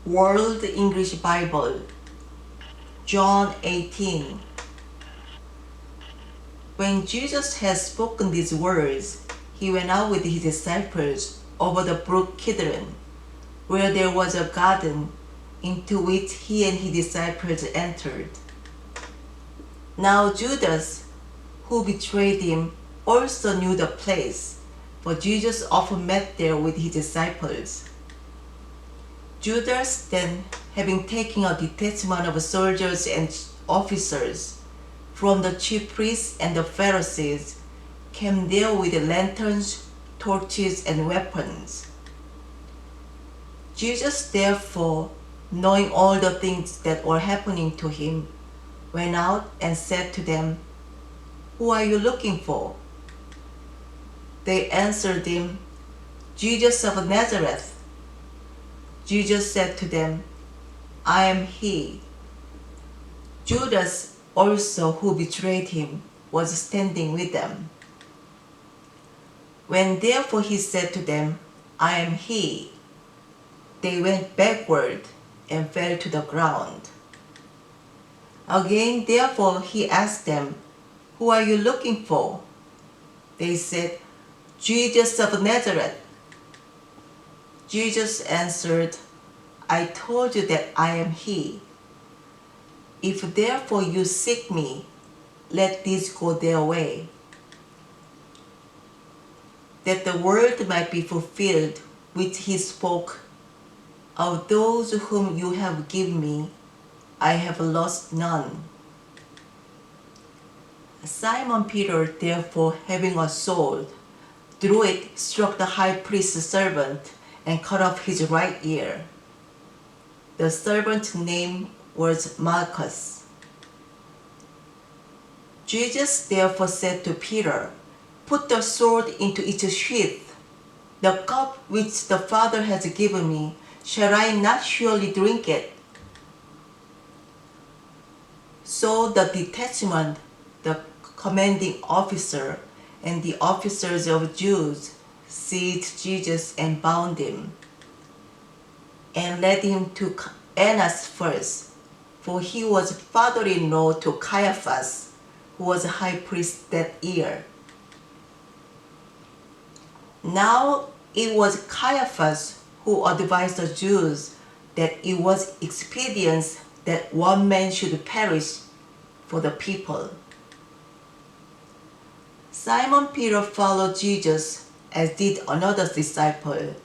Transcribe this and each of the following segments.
World English Bible, John 18. When Jesus had spoken these words, he went out with his disciples over the brook Kidron, where there was a garden, into which he and his disciples entered. Now Judas, who betrayed him, also knew the place, for Jesus often met there with his disciples. Judas then, having taken a detachment of soldiers and officers from the chief priests and the Pharisees, came there with lanterns, torches, and weapons. Jesus therefore, knowing all the things that were happening to him, went out and said to them, "Who are you looking for?" They answered him, "Jesus of Nazareth." Jesus said to them, "I am he." Judas also, who betrayed him, was standing with them. When therefore he said to them, "I am he," they went backward and fell to the ground. Again therefore he asked them, "Who are you looking for?" They said, "Jesus of Nazareth." Jesus answered, "I told you that I am he. If therefore you seek me, let these go their way." That the word might be fulfilled which he spoke, "Of those whom you have given me, I have lost none." Simon Peter therefore, having a sword, drew it, struck the high priest's servant, and cut off his right ear. The servant's name was Malchus. Jesus therefore said to Peter, "Put the sword into its sheath. The cup which the Father has given me, shall I not surely drink it?" So the detachment, the commanding officer, and the officers of Jews seized Jesus and bound him, and led him to Annas first, for he was father-in-law to Caiaphas, who was high priest that year. Now it was Caiaphas who advised the Jews that it was expedient that one man should perish for the people. Simon Peter followed Jesus, as did another disciple.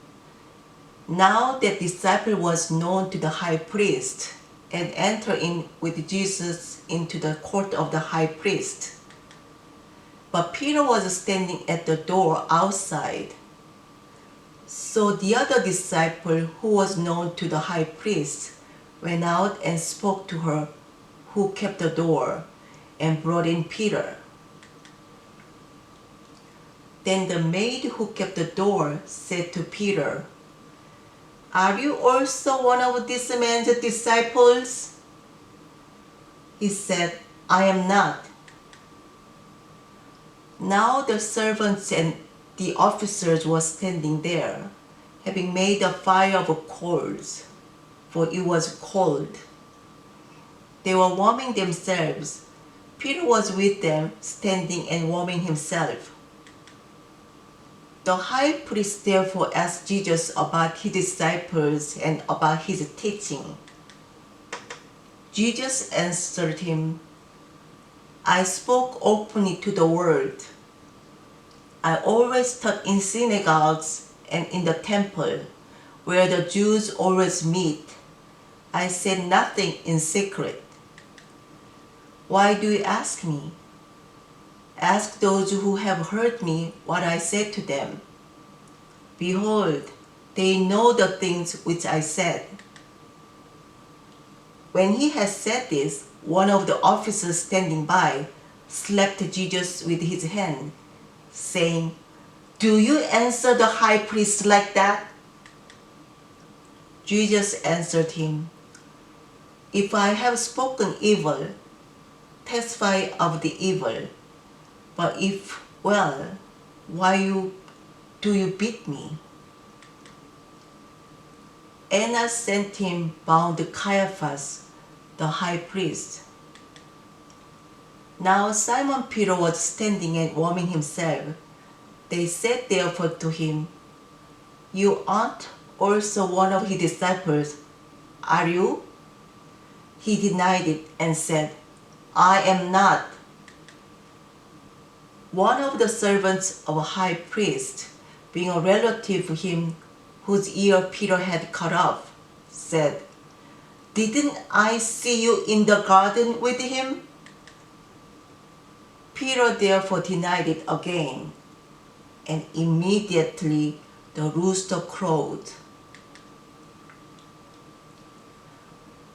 Now that disciple was known to the high priest, and entered in with Jesus into the court of the high priest. But Peter was standing at the door outside. So the other disciple, who was known to the high priest, went out and spoke to her who kept the door, and brought in Peter. Then the maid who kept the door said to Peter, "Are you also one of this man's disciples?" He said, "I am not." Now the servants and the officers were standing there, having made a fire of coals, for it was cold. They were warming themselves. Peter was with them, standing and warming himself. The high priest therefore asked Jesus about his disciples and about his teaching. Jesus answered him, "I spoke openly to the world. I always taught in synagogues and in the temple, where the Jews always meet. I said nothing in secret. Why do you ask me? Ask those who have heard me what I said to them. Behold, they know the things which I said." When he had said this, one of the officers standing by slapped Jesus with his hand, saying, "Do you answer the high priest like that?" Jesus answered him, "If I have spoken evil, testify of the evil. But if well, why do you beat me?" Annas sent him bound Caiaphas, the high priest. Now Simon Peter was standing and warming himself. They said therefore to him, "You aren't also one of his disciples, are you?" He denied it and said, "I am not." One of the servants of a high priest, being a relative of him whose ear Peter had cut off, said, "Didn't I see you in the garden with him?" Peter therefore denied it again, and immediately the rooster crowed.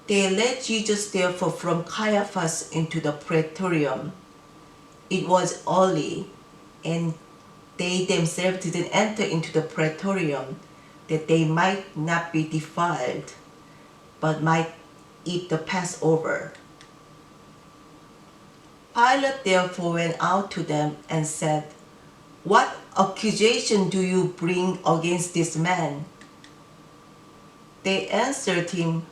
They led Jesus therefore from Caiaphas into the praetorium. It was early, and they themselves didn't enter into the praetorium, that they might not be defiled, but might eat the Passover. Pilate therefore went out to them and said, "What accusation do you bring against this man?" They answered him,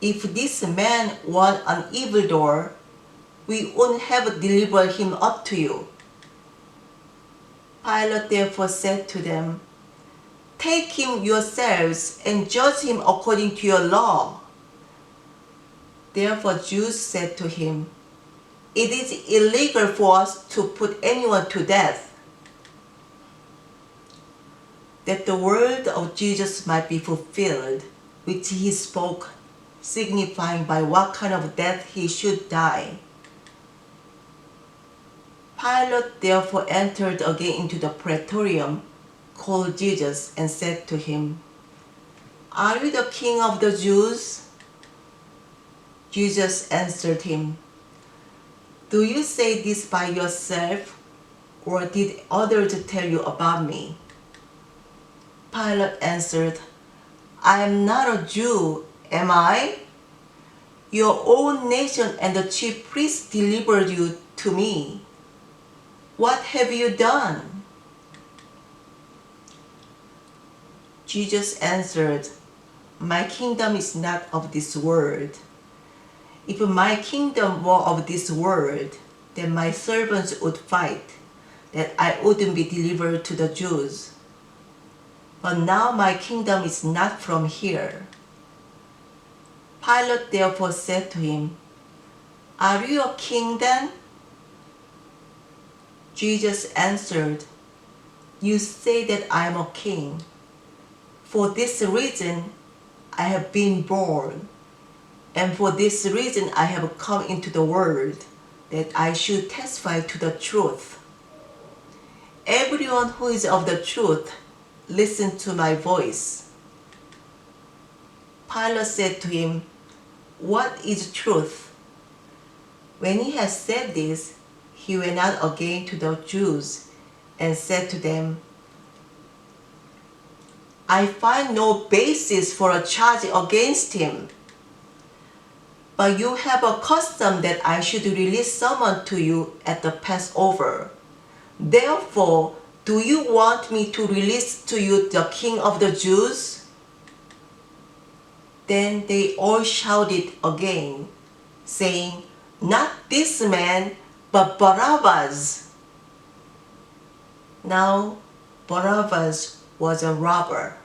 "If this man were an evildoer, we wouldn't have delivered him up to you." Pilate therefore said to them, "Take him yourselves and judge him according to your law." Therefore Jews said to him, "It is illegal for us to put anyone to death." That the word of Jesus might be fulfilled, which he spoke, signifying by what kind of death he should die. Pilate therefore entered again into the praetorium, called Jesus, and said to him, "Are you the king of the Jews?" Jesus answered him, "Do you say this by yourself, or did others tell you about me?" Pilate answered, "I am not a Jew, am I? Your own nation and the chief priests delivered you to me. What have you done?" Jesus answered, "My kingdom is not of this world. If my kingdom were of this world, then my servants would fight, that I wouldn't be delivered to the Jews. But now my kingdom is not from here." Pilate therefore said to him, "Are you a king then?" Jesus answered, "You say that I am a king. For this reason I have been born, and for this reason I have come into the world, that I should testify to the truth. Everyone who is of the truth, listen to my voice." Pilate said to him, "What is truth?" When he had said this, he went out again to the Jews and said to them, "I find no basis for a charge against him. But you have a custom that I should release someone to you at the Passover. Therefore, do you want me to release to you the King of the Jews?" Then they all shouted again, saying, "Not this man, but Barabbas." Now Barabbas was a robber.